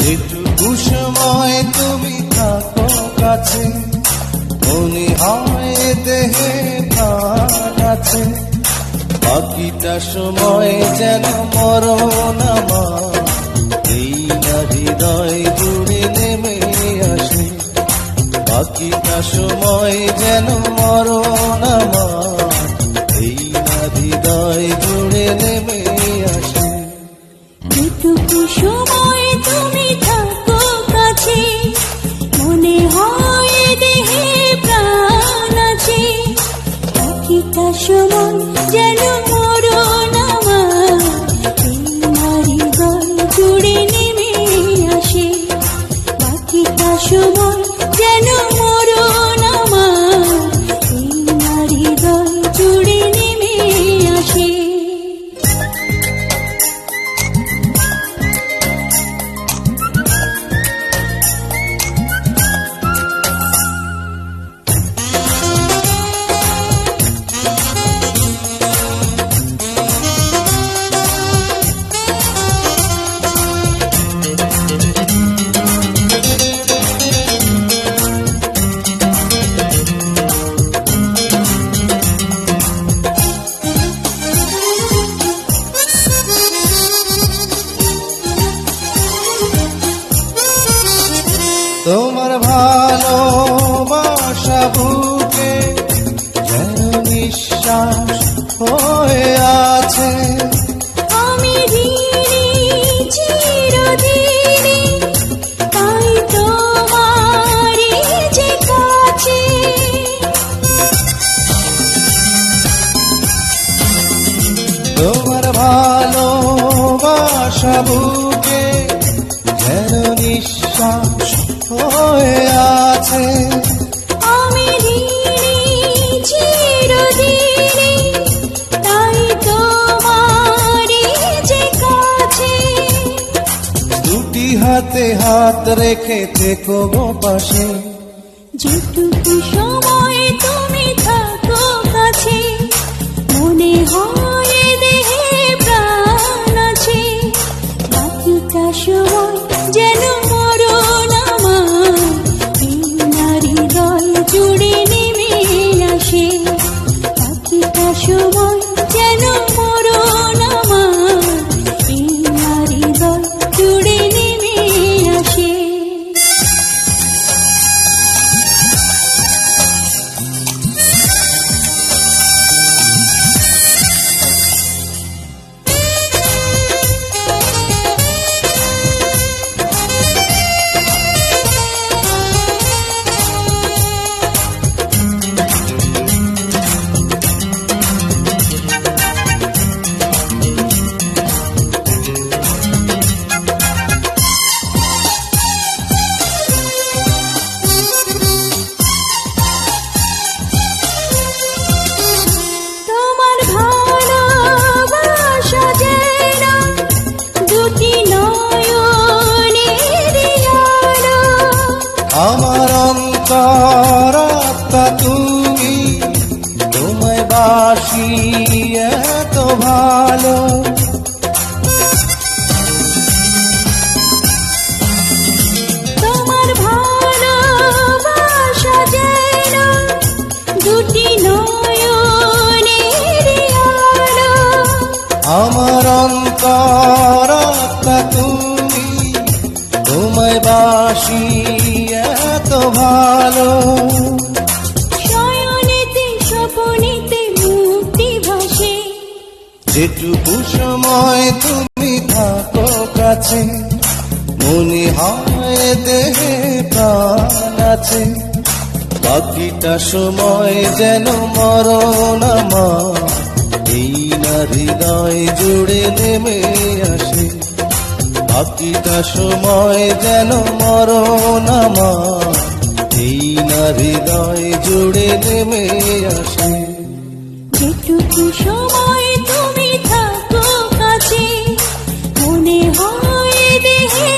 যেটুকু সময় তুমি থাকো কাছে, মনে হয় দেহে প্রাণ আছে। বাকিটা সময় যেন মরণ আমার, এই না হৃদয় জুড়ে নেমে আসে। বাকিটা সময় যেন মরণ আমার, এই না হৃদয় জুড়ে নেমে আসে। যেটুকু সময় তুমি থাকো কাছে, মনে হয় দেহে প্রাণ আছে। বাকিটা সময় যেন মরণ আমার, এই না হৃদয় জুড়ে নেমে আসে। বাকিটা সময় যেন মরণ আমার, এই না হৃদয় জুড়ে নেমে আসে। তোমার ভালোবাসা বুকে যেন নিঃশ্বাস হয়ে আছে। আমি ঋণী চিরদিনই, তাই তোমারই যে কাছে। তোমার ভালোবাসা বুকে যেন নিঃশ্বাস হয়ে আছে। আমি ঋণী চিরদিনই, তাই তোমারই যে কাছে। দুটি হাতে হাত রেখে থেকো গো পাশে। যেটুকু সময় তুমি থাকো কাছে, মনে হয় দেহে প্রাণ আছে। বাকিটা সময় যেন মরণ আমার, এই না হৃদয় জুড়ে নেমে আসে। বাকিটা সময় যেন মরণ আমার, এই না হৃদয় জুড়ে নেমে আসে। তোমার ভালোবাসা যেন দুটি নয়নের আলো। আমার অন্তরাত্মা তুমি, তোমায় বাসি এত ভালো। তোমার ভালোবাসা যেন দুটি নয়নের আলো। আমার অন্তরাত্মা তুমি, তোমায় বাসি এত ভালো। শয়নেতে স্বপনেতে মুক্তি ভাসে। যেটুকু সময় তুমি থাকো কাছে, মনে হয় দেহে প্রাণ আছে। বাকিটা সময় যেন মরণ আমার, এই না হৃদয় জুড়ে নেমে আসে। বাকিটা সময় যেন মরণ আমার, এই না হৃদয় জুড়ে নেমে আসে। যেটুকু সময় তুমি থাকো কাছে, মনে হয় দেহে